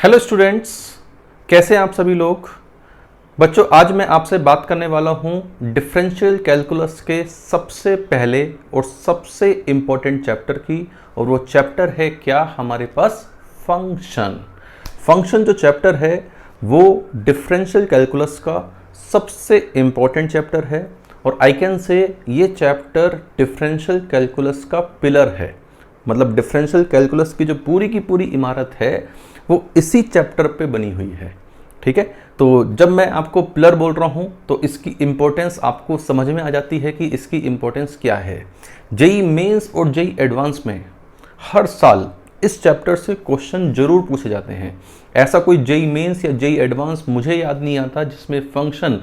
Hello students, कैसे हैं आप सभी लोग। बच्चों, आज मैं आपसे बात करने वाला हूं डिफरेंशियल कैलकुलस के सबसे पहले और सबसे इंपॉर्टेंट चैप्टर की, और वो चैप्टर है क्या हमारे पास फंक्शन। फंक्शन जो चैप्टर है वो डिफरेंशियल कैलकुलस का सबसे इंपॉर्टेंट चैप्टर है, और आई कैन से ये चैप्टर डिफरेंशियल कैलकुलस का पिलर है। मतलब डिफरेंशियल कैलकुलस की जो पूरी की पूरी इमारत है वो इसी चैप्टर पे बनी हुई है। ठीक है, तो जब मैं आपको पिलर बोल रहा हूं तो इसकी इंपॉर्टेंस आपको समझ में आ जाती है कि इसकी इंपॉर्टेंस क्या है। जेई मेंस और जेई एडवांस में हर साल इस चैप्टर से क्वेश्चन जरूर पूछे जाते हैं। ऐसा कोई जेई मेंस या जेई एडवांस मुझे याद नहीं आता जिसमें फंक्शन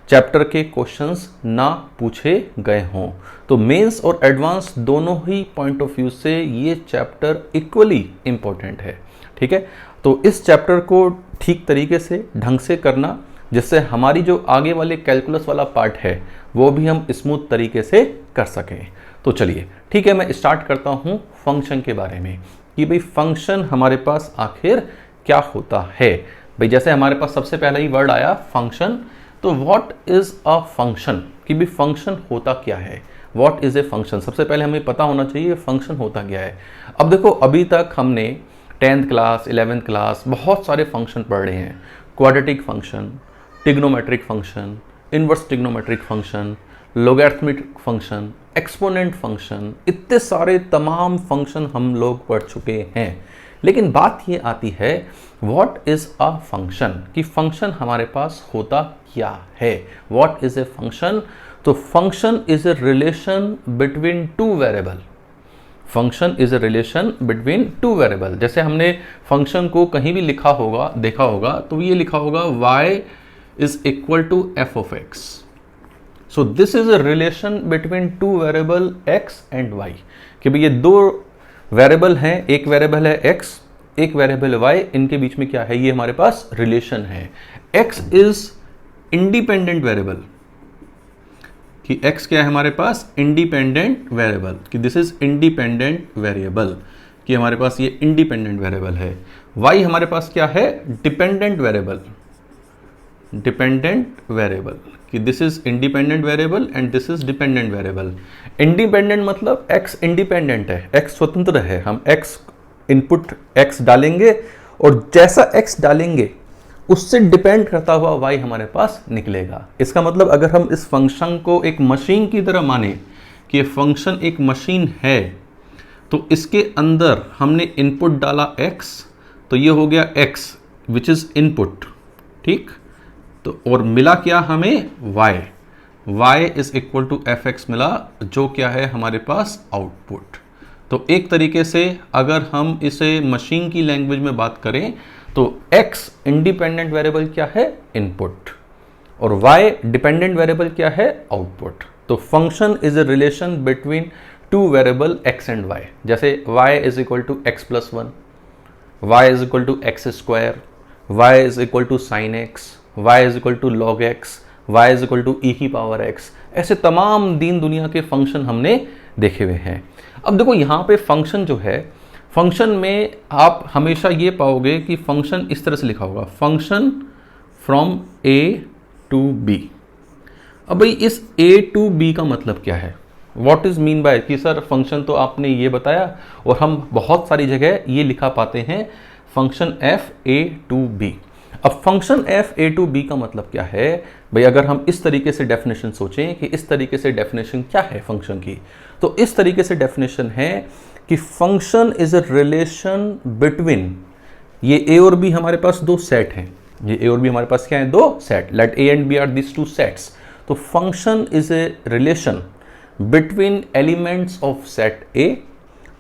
चैप्टर के क्वेश्चंस ना पूछे गए हों। तो मेंस और एडवांस दोनों ही पॉइंट ऑफ व्यू से ये चैप्टर इक्वली इंपॉर्टेंट है। ठीक है, तो इस चैप्टर को ठीक तरीके से ढंग से करना, जिससे हमारी जो आगे वाले कैलकुलस वाला पार्ट है वो भी हम स्मूथ तरीके से कर सकें। तो चलिए ठीक है, मैं स्टार्ट करता हूं फंक्शन के बारे में कि भाई फंक्शन हमारे पास आखिर क्या होता है। भाई जैसे हमारे पास सबसे पहला ही वर्ड आया फंक्शन, तो व्हाट इज अ फंक्शन, कि भाई फंक्शन होता क्या है। व्हाट इज ए फंक्शन, सबसे पहले हमें पता होना चाहिए फंक्शन होता क्या है। अब देखो, अभी तक हमने 10th क्लास 11th क्लास बहुत सारे फंक्शन पढ़ रहे हैं। Quadratic function, trigonometric function, inverse trigonometric function, logarithmic function, exponent function, इतने सारे तमाम फंक्शन हम लोग पढ़ चुके हैं। लेकिन बात ये आती है व्हाट इज अ फंक्शन, कि फंक्शन हमारे पास होता क्या है। व्हाट इज ए फंक्शन, तो function is a relation between two variable. Function is a relation between two variable. जैसे हमने फंक्शन को कहीं भी लिखा होगा, देखा होगा, तो ये लिखा होगा y is equal to f of x. So this is a relation between two variable x and y, कि भाई ये दो वेरिएबल हैं, एक वेरिएबल है x, एक वेरिएबल है y, इनके बीच में क्या है, ये हमारे पास रिलेशन है। x इज इंडिपेंडेंट वेरिएबल, कि x क्या है हमारे पास, इंडिपेंडेंट वेरिएबल, कि दिस इज इंडिपेंडेंट वेरिएबल, कि हमारे पास ये इंडिपेंडेंट वेरिएबल है। y हमारे पास क्या है, डिपेंडेंट वेरिएबल, डिपेंडेंट वेरिएबल, कि this is independent variable and this is dependent variable. Independent मतलब x इंडिपेंडेंट है, x स्वतंत्र है। हम x इनपुट x डालेंगे और जैसा x डालेंगे उससे डिपेंड करता हुआ y हमारे पास निकलेगा। इसका मतलब अगर हम इस फंक्शन को एक मशीन की तरह माने कि ये फंक्शन एक मशीन है, तो इसके अंदर हमने इनपुट डाला x, तो ये हो गया x विच इज इनपुट। ठीक, तो और मिला क्या हमें, y is equal to f x मिला, जो क्या है हमारे पास आउटपुट। तो एक तरीके से अगर हम इसे मशीन की लैंग्वेज में बात करें तो x इंडिपेंडेंट वेरिएबल क्या है, इनपुट, और y डिपेंडेंट वेरिएबल क्या है, आउटपुट। तो function is a relation between two variable x and y। जैसे y is equal to x plus one, y is equal to x square, y is equal to sine x, y is equal to log x, y is equal to e की power x। ऐसे तमाम दीन दुनिया के function हमने देखे हुए हैं। अब देखो यहाँ पे फंक्शन जो है, फंक्शन में आप हमेशा ये पाओगे कि फंक्शन इस तरह से लिखा होगा, function from a to b। अब भाई इस a टू b का मतलब क्या है, व्हाट इज मीन बाय, कि सर फंक्शन तो आपने ये बताया और हम बहुत सारी जगह ये लिखा पाते हैं function f a to b। अब function f a to b का मतलब क्या है भाई, अगर हम इस तरीके से डेफिनेशन सोचें कि इस तरीके से डेफिनेशन क्या है फंक्शन की, तो इस तरीके से डेफिनेशन है कि function is a relation between, ये a और b हमारे पास दो सेट हैं, ये a और b हमारे पास क्या है, दो set, let a and b are this two sets. तो function is a relation between elements of set a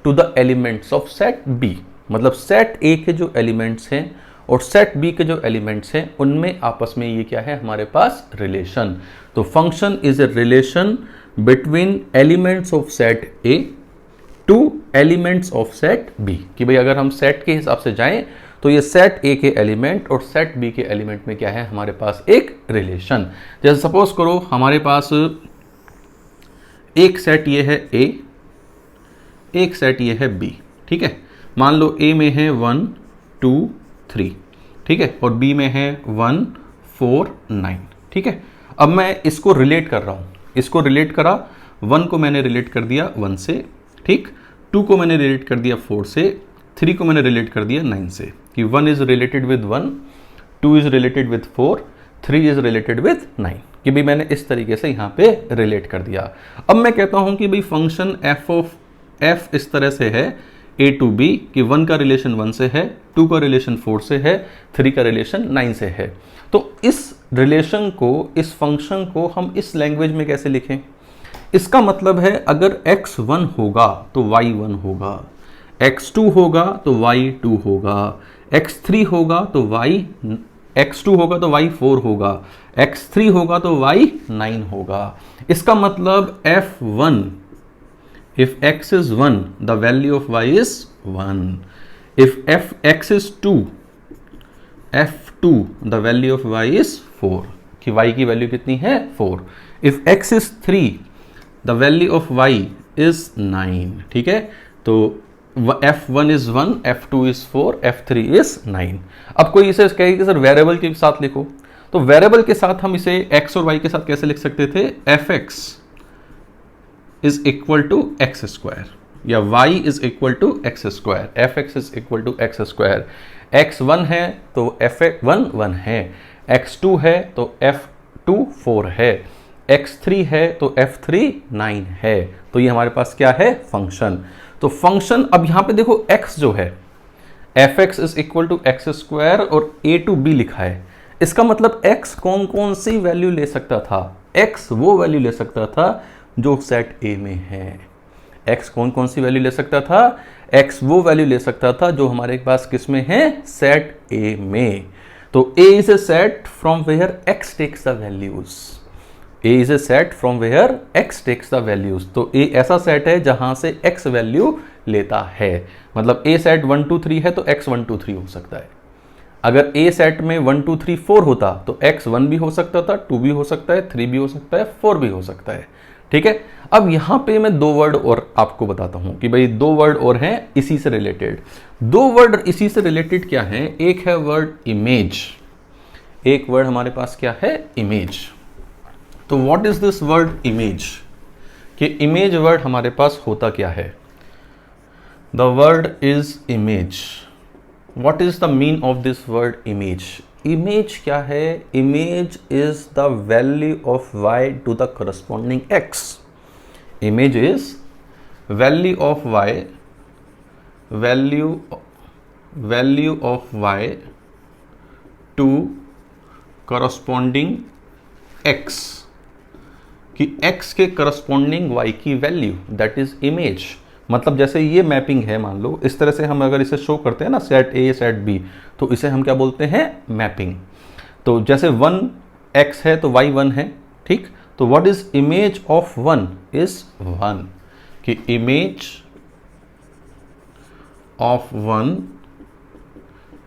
to the elements of set b। मतलब सेट a के जो एलिमेंट्स हैं और सेट बी के जो एलिमेंट्स हैं उनमें आपस में ये क्या है हमारे पास, रिलेशन। तो function is a relation between elements of set A to elements of set B, कि भाई अगर हम सेट के हिसाब से जाएं तो ये सेट ए के एलिमेंट और सेट बी के एलिमेंट में क्या है हमारे पास, एक रिलेशन। जैसे सपोज करो हमारे पास एक सेट ये है ए, एक सेट ये है बी। ठीक है, मान लो ए में है 1 2 3, ठीक है, और बी में है 1 4 9। ठीक है, अब मैं इसको रिलेट कर रहा हूँ, इसको रिलेट करा, 1 को मैंने रिलेट कर दिया 1 से, ठीक, 2 को मैंने रिलेट कर दिया 4 से, 3 को मैंने रिलेट कर दिया 9 से, कि 1 is related with 1, 2 is related with 4, 3 is related with 9, कि भाई मैंने इस तरीके से यहाँ पे रिलेट कर दिया। अब मैं कहता हूँ कि भाई फंक्शन एफ ऑफ एफ इस तरह से है ए टू बी, कि 1 का रिलेशन 1 से है, 2 का रिलेशन 4 से है, 3 का रिलेशन 9 से है। तो इस रिलेशन को, इस फंक्शन को हम इस लैंग्वेज में कैसे लिखें? इसका मतलब है अगर x1 होगा तो y1 होगा, x2 होगा तो y2 होगा, x3 होगा तो x2 होगा तो y4 होगा, x3 होगा तो y9 होगा। इसका मतलब f1, if x is 1 the value of y is 1, if x is 2 f2 the value of y is 4, कि y की वैल्यू कितनी है 4, if x is 3 the value of y is 9। ठीक है, तो f1 is 1, f2 is 4, f3 is 9। अब कोई इसे कहेगा कि सर वेरिएबल के साथ लिखो, तो वेरिएबल के साथ हम इसे x और y के साथ कैसे लिख सकते थे? fx is equal to x square, या y is equal to x square, fx is equal to x square। x1 है तो f1 1 है, x2 है तो f2 4 है, x3 है तो f3 9 है। तो ये हमारे पास क्या है? फंक्शन। तो फंक्शन, अब यहां पे देखो x जो है fx is equal to x square और a to b लिखा है, इसका मतलब x कौन कौन सी वैल्यू ले सकता था? x वो वैल्यू ले सकता था जो सेट A में है। x कौन कौन सी वैल्यू ले सकता था? x वो वैल्यू ले सकता था जो हमारे पास किस में है? सेट A में। तो A is a set from where x takes the values, A is a set from where x takes the values। तो A ऐसा सेट है जहां से x वैल्यू लेता है, मतलब A सेट 1 2 3 है तो x 1 2 3 हो सकता है। अगर A सेट में 1 2 3 4 होता तो x 1 भी हो सकता था, 2 भी हो सकता है, 3 भी हो सकता है, 4 भी हो सकता है। ठीक है, अब यहां पे मैं 2 वर्ड और आपको बताता हूं कि भाई 2 वर्ड और हैं इसी से रिलेटेड। 2 वर्ड इसी से रिलेटेड क्या है? एक है वर्ड इमेज, एक वर्ड हमारे पास क्या है? इमेज। तो what is this word image? कि इमेज वर्ड हमारे पास होता क्या है? The word is image. What is the mean of this word image? Image क्या है? Image is the value of y to the corresponding x। Image is value of y, value of y to corresponding x, कि x के corresponding y की value, that is image. मतलब जैसे ये mapping है, मान लो इस तरह से हम अगर इसे शो करते हैं ना, सेट A सेट B, तो इसे हम क्या बोलते हैं? मैपिंग। तो जैसे 1x है तो y 1 है, ठीक। तो what is image of 1 is 1, कि इमेज ऑफ 1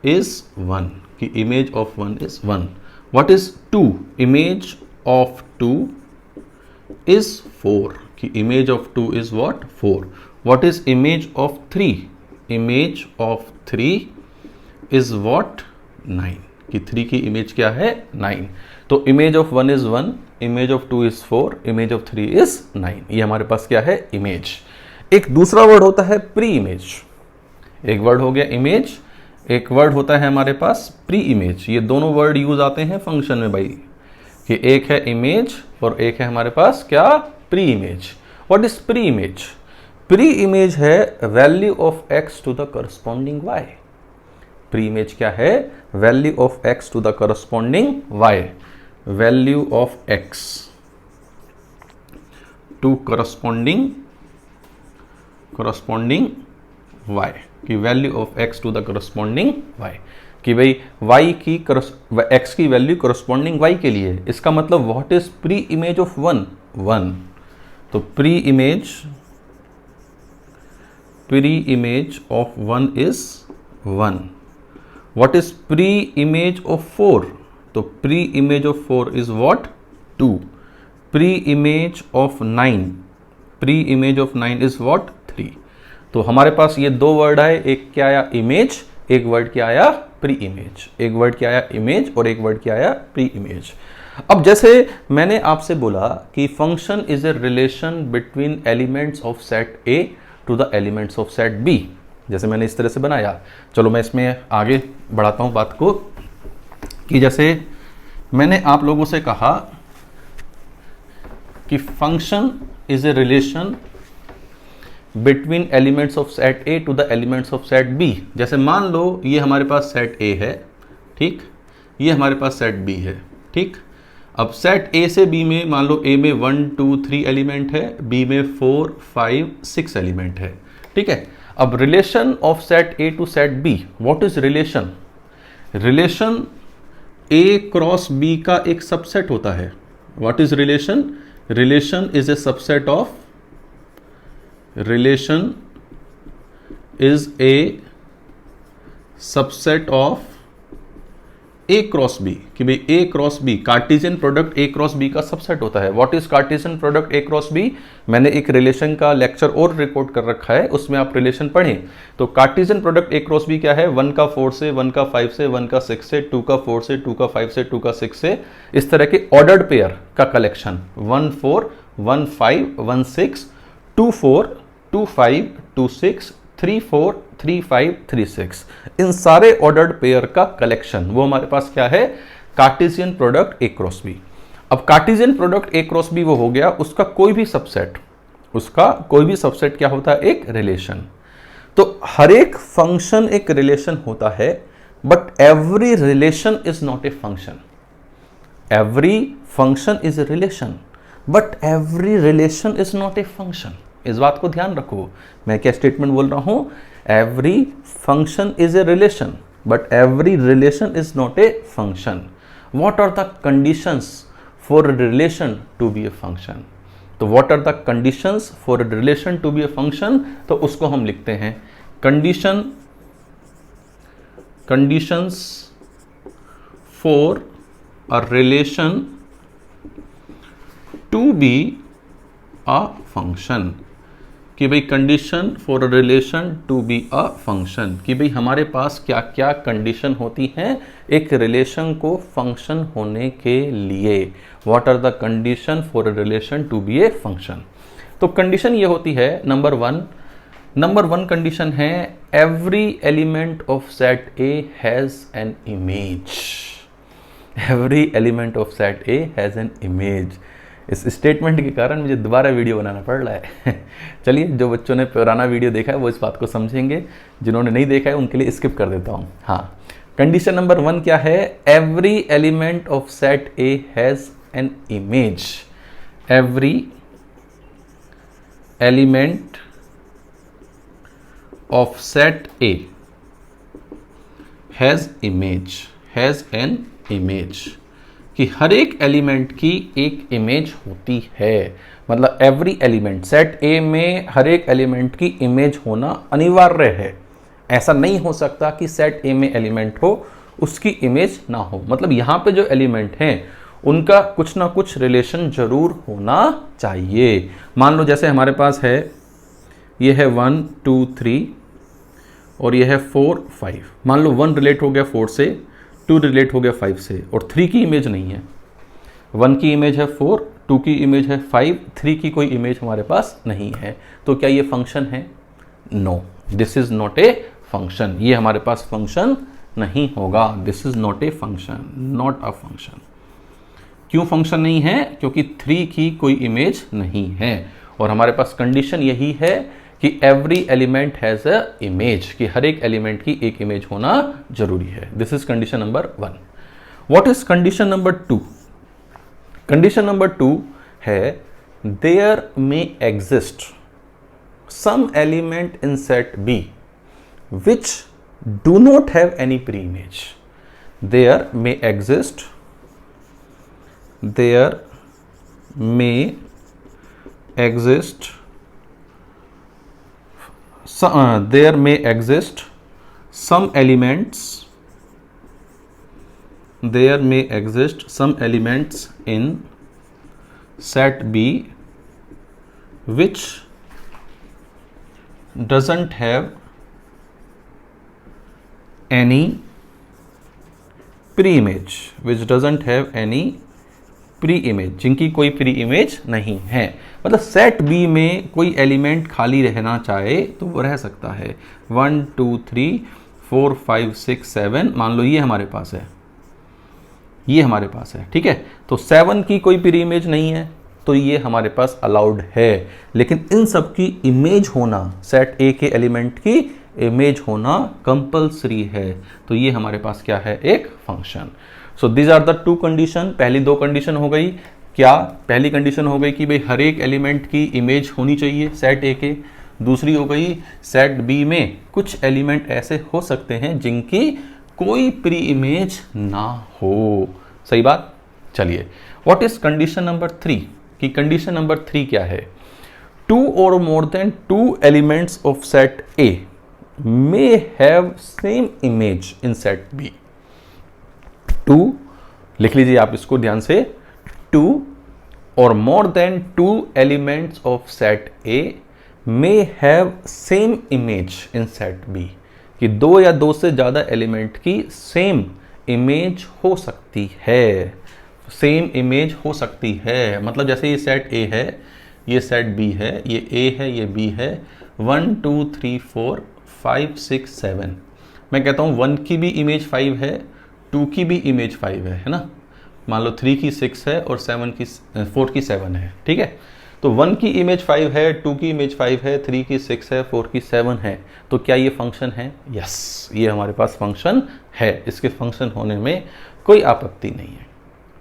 इज 1, कि image of 1 is 1। What is 2? Image of 2 is 4, कि image of 2 is what? 4। What is image of 3? Image of 3 is what? 9, कि 3 की इमेज क्या है? 9। तो image of 1 is 1, image of 2 is 4, image of 3 is 9। ये हमारे पास क्या है? इमेज। एक दूसरा वर्ड होता है प्री इमेज। एक वर्ड हो गया इमेज, एक वर्ड होता है हमारे पास प्री इमेज। ये दोनों वर्ड यूज आते हैं फंक्शन में भाई, कि एक है इमेज और एक है हमारे पास क्या? Pre image. What is pre image? Pre image है value of x to the corresponding y। Pre image क्या है? Value of x to the corresponding y, value of x to corresponding y, की value of x to the corresponding y, कि भाई y की x की value corresponding y के लिए। इसका मतलब what is pre image of 1? 1। तो pre image of 1 is 1। What is pre-image of 4? तो pre-image of 4 is what? 2। Pre-image of 9 is what? 3। तो हमारे पास ये 2 वर्ड आए, एक क्या आया? इमेज, एक वर्ड क्या आया? Pre image. एक वर्ड क्या आया इमेज और एक वर्ड क्या आया प्री इमेज। अब जैसे मैंने आपसे बोला कि function is a relation between elements of set A to the elements of set B, जैसे मैंने इस तरह से बनाया। चलो मैं इसमें आगे बढ़ाता हूं बात को, कि जैसे मैंने आप लोगों से कहा कि function is a relation between elements of set A to the elements of set B. जैसे मान लो ये हमारे पास सेट ए है, ठीक, ये हमारे पास सेट बी है, ठीक। अब सेट ए से बी में मान लो ए में 1 2 3 एलिमेंट है, बी में 4 5 6 एलिमेंट है, ठीक है। अब relation of set A to set B, what is relation? Relation A cross B का एक सबसेट होता है। What is relation? Relation is a subset of, relation is a subset of A cross B, कि भाई A cross B Cartesian product A cross B का subset होता है। What is Cartesian product A cross B? मैंने एक relation का lecture और record कर रखा है, उसमें आप रिलेशन पढ़ें। तो Cartesian product A cross B क्या है? 1 का 4 से, 1 का 5 से, 1 का 6 से, 2 का 4 से, 2 का 5 से, 2 का 6 से, इस तरह के ऑर्डर्ड पेयर का कलेक्शन। 1 4 1 5 1 6 2 4 2 5 2 6 3 4 3 5 3 6, इन सारे ऑर्डर्ड पेयर का कलेक्शन, वो हमारे पास क्या है? Cartesian product A cross B. अब Cartesian product A cross B वो हो गया, उसका कोई भी सबसेट, उसका कोई भी सबसेट क्या होता है? एक रिलेशन। तो हर एक फंक्शन एक रिलेशन होता है, but every relation is not a function. Every function is a relation, but every relation is not a function. इस बात को ध्यान रखो, मैं क्या स्टेटमेंट बोल रहा हूं? Every function is a relation, but every relation is not a function. What are the conditions for relation to be a function? तो what are the conditions for relation to be a function? तो उसको हम लिखते हैं conditions for a relation to be a function. कि भाई condition for a relation to be a function, कि भाई हमारे पास क्या क्या कंडीशन होती हैं एक रिलेशन को फंक्शन होने के लिए। What are the condition for a relation to be a function? तो कंडीशन ये होती है, नंबर वन कंडीशन है every element of set A has an image. Every element of set A has an image. इस statement के कारण मुझे दोबारा वीडियो बनाना पड़ रहा है। चलिए, जो बच्चों ने पुराना वीडियो देखा है वो इस बात को समझेंगे, जिन्होंने नहीं देखा है उनके लिए स्किप कर देता हूँ। हाँ, कंडीशन नंबर 1 क्या है? Every element of set A has an image. Every element of set A has an image, कि हर एक एलिमेंट की एक इमेज होती है। मतलब एवरी एलिमेंट, सेट ए में हर एक एलिमेंट की इमेज होना अनिवार्य है। ऐसा नहीं हो सकता कि सेट ए में एलिमेंट हो उसकी इमेज ना हो। मतलब यहाँ पे जो एलिमेंट हैं उनका कुछ ना कुछ रिलेशन जरूर होना चाहिए। मान लो जैसे हमारे पास है, ये है 1 2 3 और ये है 4 5। मान लो 1 रिलेट हो गया 4 से, 2 रिलेट हो गया 5 से, और 3 की इमेज नहीं है। 1 की इमेज है 4, 2 की इमेज है 5, 3 की कोई इमेज हमारे पास नहीं है। तो क्या ये फंक्शन है? No, this is not a function. ये हमारे पास फंक्शन नहीं होगा। This is not a function, not a function. क्यों फंक्शन नहीं है? क्योंकि 3 की कोई इमेज नहीं है। और हमारे पास कंडीशन यही है कि every element has a image, कि हर एक एलिमेंट की एक इमेज होना जरूरी है। This is condition number 1। What is condition number 2? Condition number 2 है there may exist some element in set B which do not have any pre image. There may exist there may exist some elements in set B which doesn't have any pre image which doesn't have any pre image, जिनकी कोई pre image नहीं है। मतलब set B में कोई element खाली रहना चाहे तो वो रह सकता है। 1 2 3 4 5 6 7, मान लो ये हमारे पास है, ये हमारे पास है, ठीक है। तो 7 की कोई प्री इमेज नहीं है तो ये हमारे पास अलाउड है, लेकिन इन सब की इमेज होना, सेट ए के एलिमेंट की इमेज होना कंपल्सरी है। तो ये हमारे पास क्या है, एक function. So these are the two condition. पहली दो कंडीशन हो गई क्या, पहली कंडीशन हो गई कि भाई हर एक एलिमेंट की इमेज होनी चाहिए सेट ए के। दूसरी हो गई सेट बी में कुछ एलिमेंट ऐसे हो सकते हैं जिनकी कोई प्री इमेज ना हो। सही बात। चलिए, व्हाट इज कंडीशन नंबर 3, कि कंडीशन नंबर 3 क्या है। 2 और more than 2 elements of set A may have same image in set B. 2 लिख लीजिए आप इसको ध्यान से, 2 और more than 2 elements of set A may have same image in set B, कि 2 या 2 से ज्यादा एलिमेंट की सेम इमेज हो सकती है। सेम इमेज हो सकती है मतलब जैसे ये सेट ए है, ये सेट बी है, ये ए है, ये बी है। 1 2 3 4 5 6 7, मैं कहता हूँ 1 की भी इमेज 5 है, 2 की भी इमेज 5 है ना। मान लो 3 की 6 है और 4 की 7 है, ठीक है। तो 1 की इमेज 5 है, 2 की इमेज 5 है, 3 की 6 है, 4 की 7 है। तो क्या ये फंक्शन है? यस, ये हमारे पास फंक्शन है। इसके फंक्शन होने में कोई आपत्ति नहीं है।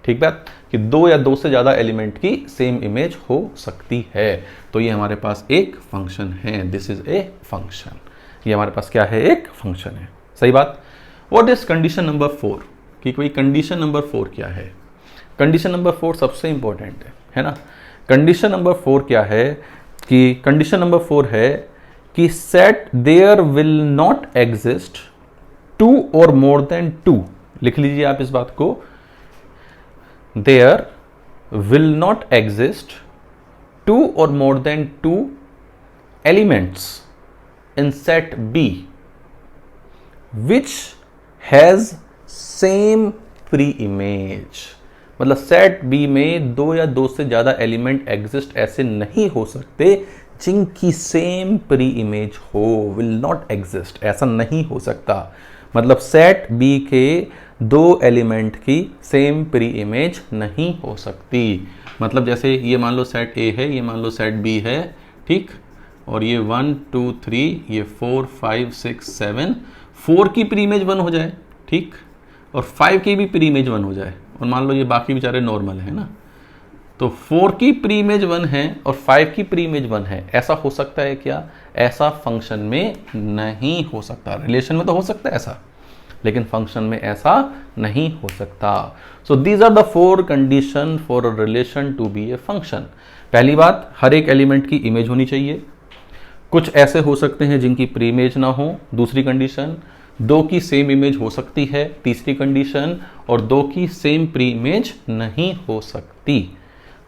ठीक बात, कि 2 या 2 से ज़्यादा एलिमेंट की सेम इमेज हो सकती है। तो ये हमारे पास एक फंक्शन है। This is A function. ये हमारे पास क्या है? एक फंक्शन है। सही बात। व्हाट इज कंडीशन नंबर 4, कि कोई कंडीशन नंबर 4 क्या है? कंडीशन नंबर 4 सबसे इंपॉर्टेंट है ना। कंडीशन नंबर 4 क्या है? कि कंडीशन नंबर 4 है कि set there will not exist 2 और मोर देन 2। लिख लीजिए आप इस बात को, देयर विल नॉट एग्जिस्ट 2 और more than 2 elements in set B which has same pre image. मतलब सेट बी में 2 या 2 से ज्यादा एलिमेंट एग्जिस्ट ऐसे नहीं हो सकते जिनकी सेम प्री इमेज हो। विल नॉट एग्जिस्ट, ऐसा नहीं हो सकता। मतलब सेट बी के 2 एलिमेंट की सेम प्री इमेज नहीं हो सकती। मतलब जैसे ये मान लो सेट ए है, ये मान लो सेट बी है, ठीक। और ये 1 2 3, ये 4 5 6 7, 4 की प्री इमेज 1 हो जाए, ठीक, और 5 की भी प्री इमेज 1 हो जाए, और मान लो ये बाकी बेचारे नॉर्मल है ना। तो 4 की प्री इमेज 1 है और 5 की प्री इमेज 1 है। ऐसा हो सकता है क्या? ऐसा फंक्शन में नहीं हो सकता। रिलेशन में तो हो सकता है ऐसा, लेकिन फंक्शन में ऐसा नहीं हो सकता। So these are the 4 condition for a relation to be a function. पहली बात, हर एक एलिमेंट की इमेज होनी चाहिए। कुछ ऐसे हो सकते हैं जिनकी प्री इमेज ना हो। दूसरी कंडीशन, 2 की सेम इमेज हो सकती है। तीसरी कंडीशन, और 2 की सेम प्री इमेज नहीं हो सकती।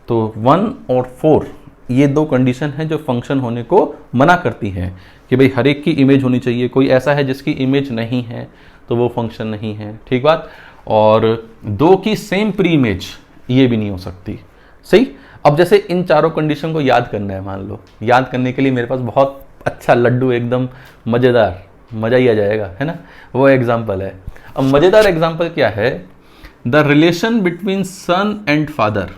तो 1 और 4 ये 2 कंडीशन हैं जो फंक्शन होने को मना करती हैं, कि भाई हर एक की इमेज होनी चाहिए। कोई ऐसा है जिसकी इमेज नहीं है तो वो फंक्शन नहीं है। ठीक बात। और 2 की सेम प्री इमेज ये भी नहीं हो सकती। सही। अब जैसे इन चारों कंडीशन को याद करना है, मान लो याद करने के लिए मेरे पास बहुत अच्छा लड्डू, एकदम मज़ेदार, मज़ा ही आ जाएगा, है ना। वो एग्जाम्पल है। अब मज़ेदार एग्जाम्पल क्या है? The relation between son and father.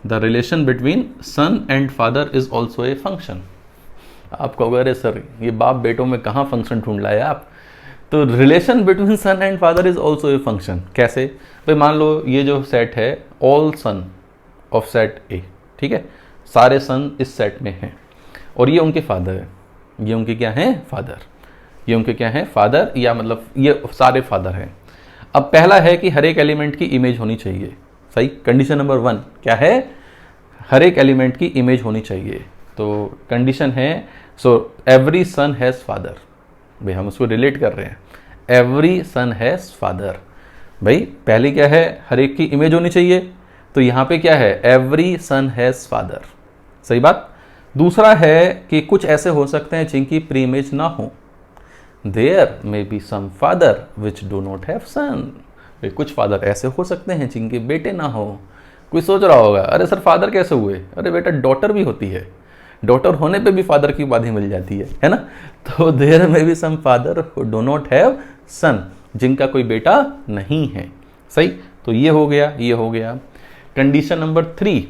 The relation between son and father is also a function. आप कहोगे अरे सर, ये बाप बेटों में कहाँ फंक्शन ढूंढ लाए आप? तो relation between son and father is also a function. कैसे? भाई मान लो ये जो सेट है, all son of set A, ठीक है, सारे सन इस सेट में हैं, और ये उनके फादर है। ये उनके क्या हैं? फादर। ये उनके क्या हैं? फादर, या मतलब ये सारे फादर हैं। अब पहला है कि हर एक एलिमेंट की इमेज होनी चाहिए। सही। कंडीशन नंबर 1 क्या है? हर एक एलिमेंट की इमेज होनी चाहिए। तो कंडीशन है, so every son has father. भाई हम उसको रिलेट कर रहे हैं, एवरी सन हैज़ फादर। भाई पहली क्या है? हर एक की इमेज होनी चाहिए। तो यहाँ पे क्या है? Every son has father. सही बात। दूसरा है कि कुछ ऐसे हो सकते हैं जिनकी प्री इमेज ना हो। There may be some father which do not have son. कुछ फादर ऐसे हो सकते हैं जिनके बेटे ना हो। कोई सोच रहा होगा अरे सर फादर कैसे हुए? अरे बेटा डॉटर भी होती है, डॉटर होने पे भी फादर की उपाधि मिल जाती है ना। तो there may be some father who do not have son, जिनका कोई बेटा नहीं है। सही, तो ये हो गया, ये हो गया। कंडीशन नंबर 3,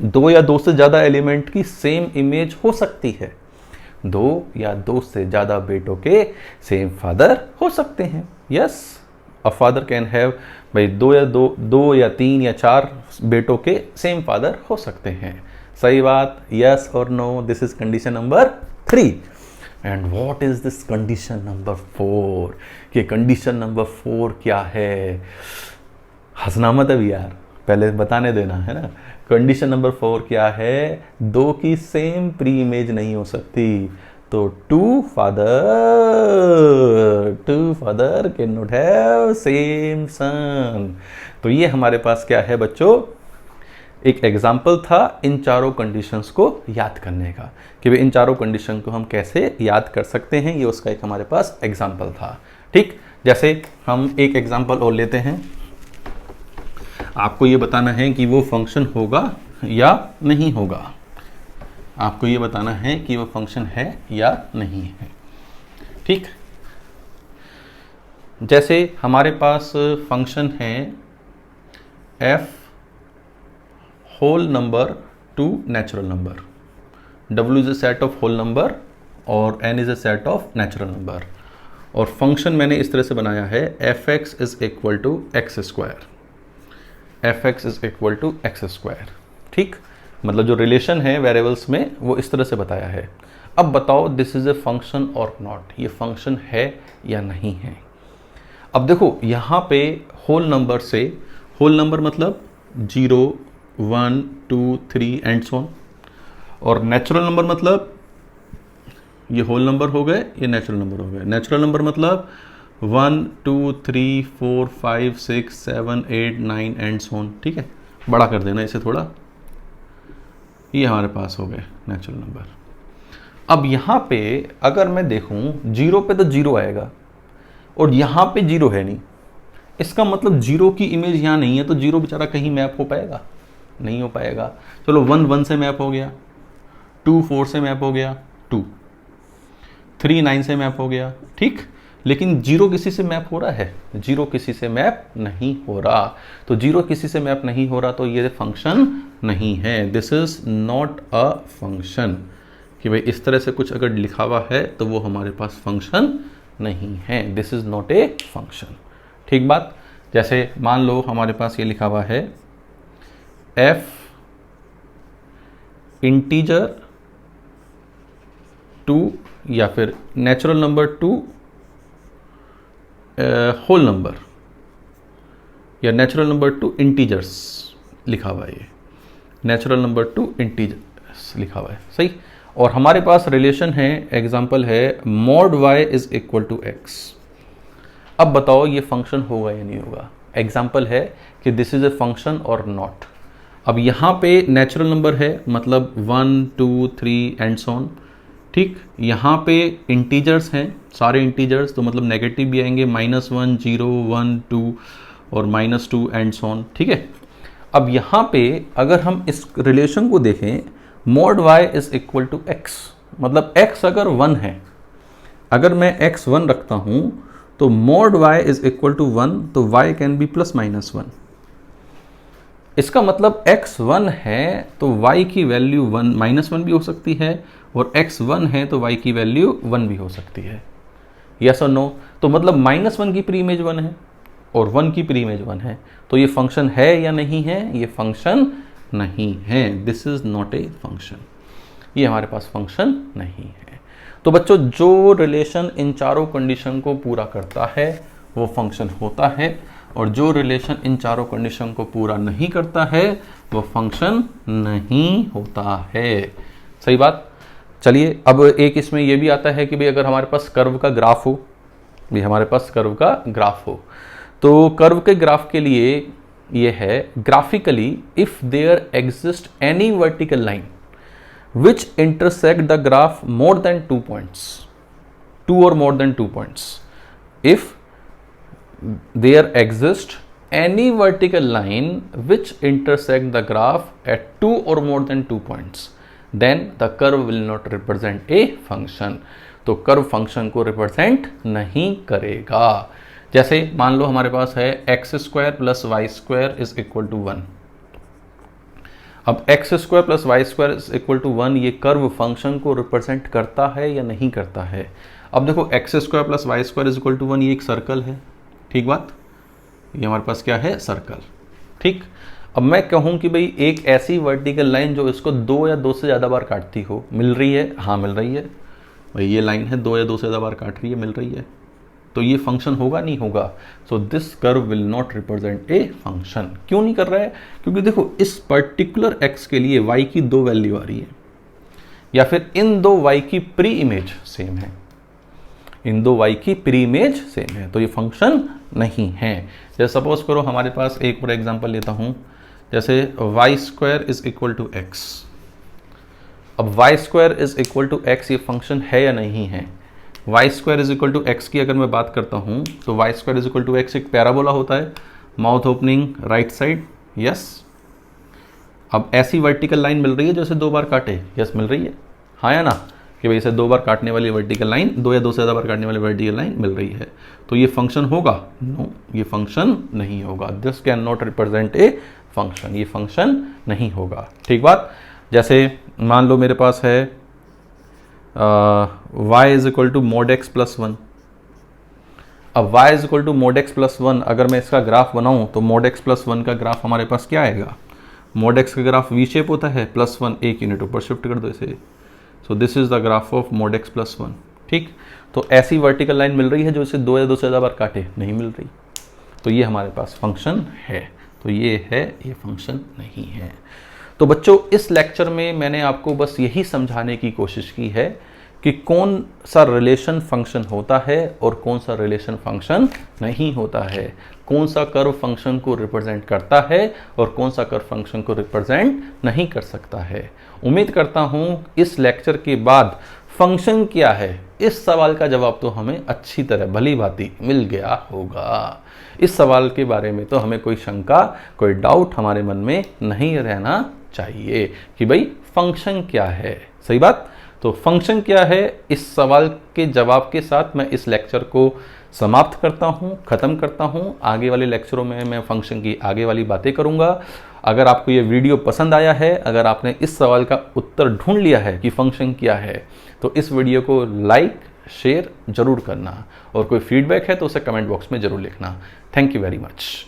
2 या 2 से ज़्यादा एलिमेंट की सेम इमेज हो सकती है। 2 या 2 से ज़्यादा बेटों के सेम फादर हो सकते हैं। Yes, a father can have, भाई 2 या 3 या 4 बेटों के सेम फादर हो सकते हैं। सही बात, यस और no, this is condition number 3। And what is this condition number 4? कि कंडीशन नंबर 4 क्या है? हंसना मत अभी यार, पहले बताने देना है ना। कंडीशन नंबर 4 क्या है? 2 की सेम प्री इमेज नहीं हो सकती। तो 2 father can not have same son. तो ये हमारे पास क्या है बच्चों? एक एग्जाम्पल था इन चारों कंडीशंस को याद करने का, कि भाई इन चारों कंडीशन को हम कैसे याद कर सकते हैं। ये उसका एक हमारे पास एग्जाम्पल था। ठीक, जैसे हम एक एग्जाम्पल और लेते हैं। आपको ये बताना है कि वो फंक्शन होगा या नहीं होगा। आपको ये बताना है कि वो फंक्शन है या नहीं है। ठीक, जैसे हमारे पास फंक्शन है f whole number to natural number, w is a set of whole number और n is a set of natural number. और फंक्शन मैंने इस तरह से बनाया है f(x) is equal to x square, f(x) is equal to x square. ठीक, मतलब जो रिलेशन है वेरिएबल्स में वो इस तरह से बताया है। अब बताओ दिस इज ए फंक्शन और नॉट, ये फंक्शन है या नहीं है। अब देखो यहाँ पे होल नंबर से, होल नंबर मतलब 0 1 2 3 एंड सो ऑन, और नेचुरल नंबर मतलब ये होल नंबर हो गए, ये नेचुरल नंबर हो गए। नेचुरल नंबर मतलब 1 2 3 4 5 6 7 8 9 एंड सो ऑन। ठीक है, बड़ा कर देना इसे थोड़ा, ये हमारे पास हो गए नेचुरल नंबर। अब यहाँ पे अगर मैं देखूँ 0 पे तो 0 आएगा और यहाँ पे 0 है नहीं, इसका मतलब 0 की इमेज यहाँ नहीं है, तो 0 बेचारा कहीं मैप हो पाएगा? नहीं हो पाएगा। चलो 1 1 से मैप हो गया, 2 4 से मैप हो गया, 2 3 9 से मैप हो गया। ठीक, लेकिन 0 किसी से मैप हो रहा है? 0 किसी से मैप नहीं हो रहा। तो 0 किसी से मैप नहीं हो रहा तो ये फंक्शन नहीं है। This is not a function. कि भाई इस तरह से कुछ अगर लिखा हुआ है तो वो हमारे पास फंक्शन नहीं है। This is not a function. ठीक बात। जैसे मान लो हमारे पास ये लिखा हुआ है f इंटीजर 2 या फिर नेचुरल नंबर 2 होल नंबर, या नेचुरल नंबर 2 इंटीजर्स लिखा हुआ है, ये नेचुरल नंबर 2 इंटीजर्स लिखा हुआ है। सही। और हमारे पास रिलेशन है, एग्जांपल है mod y is equal to x। अब बताओ ये फंक्शन होगा या नहीं होगा। एग्जांपल है कि दिस इज ए फंक्शन और नॉट। अब यहाँ पे नेचुरल नंबर है मतलब 1 2 3 एंड सो ऑन। ठीक, यहाँ पे इंटीजर्स हैं, सारे इंटीजर्स, तो मतलब नेगेटिव भी आएंगे, -1 0 1 2 और -2 एंड सो ऑन। ठीक है। अब यहाँ पे अगर हम इस रिलेशन को देखें, mod y is equal to x, मतलब x अगर 1 है, अगर मैं x 1 रखता हूँ तो mod y is equal to 1, तो y कैन बी +-1। इसका मतलब x 1 है तो y की वैल्यू -1 भी हो सकती है, और x 1 है तो y की वैल्यू 1 भी हो सकती है। यस और नो। तो मतलब -1 की प्री इमेज 1 है और 1 की प्री इमेज 1 है, तो ये फंक्शन है या नहीं है? ये फंक्शन नहीं है। This is not a function. ये हमारे पास फंक्शन नहीं है। तो बच्चों जो रिलेशन इन चारों कंडीशन को पूरा करता है वो फंक्शन होता है, और जो रिलेशन इन चारों कंडीशन को पूरा नहीं करता है वो फंक्शन नहीं होता है। सही बात। चलिए अब एक इसमें यह भी आता है कि भाई अगर हमारे पास कर्व का ग्राफ हो, भी हमारे पास कर्व का ग्राफ हो, तो कर्व के ग्राफ के लिए ये है graphically if there exist any vertical line which intersect the graph more than 2 points. 2 or more than 2 points. If there exists any vertical line which intersect the graph at 2 or more than 2 points, then the curve will not represent a function. तो curve function को represent नहीं करेगा। जैसे मान लो हमारे पास है x square plus y square is equal to 1। अब x square plus y square is equal to 1 ये कर्व फंक्शन को रिप्रेजेंट करता है या नहीं करता है? अब देखो x square plus y square is equal to 1 ये एक सर्कल है, ठीक बात, ये हमारे पास क्या है, सर्कल, ठीक। अब मैं कहूँ कि भाई एक ऐसी वर्टिकल लाइन जो इसको 2 या 2 से ज़्यादा बार काटती हो, मिल रही है? हाँ मिल रही है भाई, ये लाइन है 2 या 2 से ज़्यादा बार काट रही है, मिल रही है, तो ये फंक्शन होगा नहीं होगा? So this curve will not represent a function. क्यों नहीं कर रहा है? क्योंकि देखो इस पर्टिकुलर एक्स के लिए वाई की 2 वैल्यू आ रही है, या फिर इन 2 वाई की प्री इमेज सेम है, इन 2 वाई की प्री इमेज सेम है, तो ये फंक्शन नहीं है। जैसे सपोज करो हमारे पास एक और एग्जांपल लेता हूं, जैसे y square is equal to x. अब y square is equal to x ये फंक्शन है या नहीं है? Y square is equal to x की अगर मैं बात करता हूं तो y square is equal to x एक पैराबोला होता है, mouth opening right side, yes. अब ऐसी वर्टिकल लाइन मिल रही है जो इसे 2 बार काटे, यस मिल रही है, हाँ या ना, कि भाई इसे 2 बार काटने वाली वर्टिकल लाइन, 2 या 2 से ज़्यादा बार काटने वाली वर्टिकल लाइन मिल रही है, तो ये फंक्शन होगा? नो, ये फंक्शन नहीं होगा। This can not represent a function, ये फंक्शन नहीं होगा, ठीक बात। जैसे मान लो मेरे पास है y is equal to mod x plus 1। अब y is equal to mod x plus 1 अगर मैं इसका ग्राफ बनाऊं तो मोड एक्स प्लस 1 का ग्राफ हमारे पास क्या आएगा? मोड एक्स का ग्राफ वी शेप होता है, प्लस 1 एक यूनिट ऊपर शिफ्ट कर दो इसे, सो this is the graph of mode x plus 1, ठीक। तो ऐसी वर्टिकल लाइन मिल रही है जो इसे 2 या 2 से ज़्यादा बार काटे, नहीं मिल रही, तो ये हमारे पास फंक्शन है, तो ये है, ये फंक्शन नहीं है। तो बच्चों इस लेक्चर में मैंने आपको बस यही समझाने की कोशिश की है कि कौन सा रिलेशन फंक्शन होता है और कौन सा रिलेशन फंक्शन नहीं होता है, कौन सा कर्व फंक्शन को रिप्रेजेंट करता है और कौन सा कर्व फंक्शन को रिप्रेजेंट नहीं कर सकता है। उम्मीद करता हूँ इस लेक्चर के बाद फंक्शन क्या है इस सवाल का जवाब तो हमें अच्छी तरह भली भांति मिल गया होगा। इस सवाल के बारे में तो हमें कोई शंका, कोई डाउट हमारे मन में नहीं रहना चाहिए कि भाई फंक्शन क्या है, सही बात। तो फंक्शन क्या है, इस सवाल के जवाब के साथ मैं इस लेक्चर को समाप्त करता हूँ, ख़त्म करता हूँ। आगे वाले लेक्चरों में मैं फंक्शन की आगे वाली बातें करूँगा। अगर आपको ये वीडियो पसंद आया है, अगर आपने इस सवाल का उत्तर ढूंढ लिया है कि फंक्शन क्या है, तो इस वीडियो को लाइक शेयर जरूर करना, और कोई फीडबैक है तो उसे कमेंट बॉक्स में ज़रूर लिखना। Thank you very much.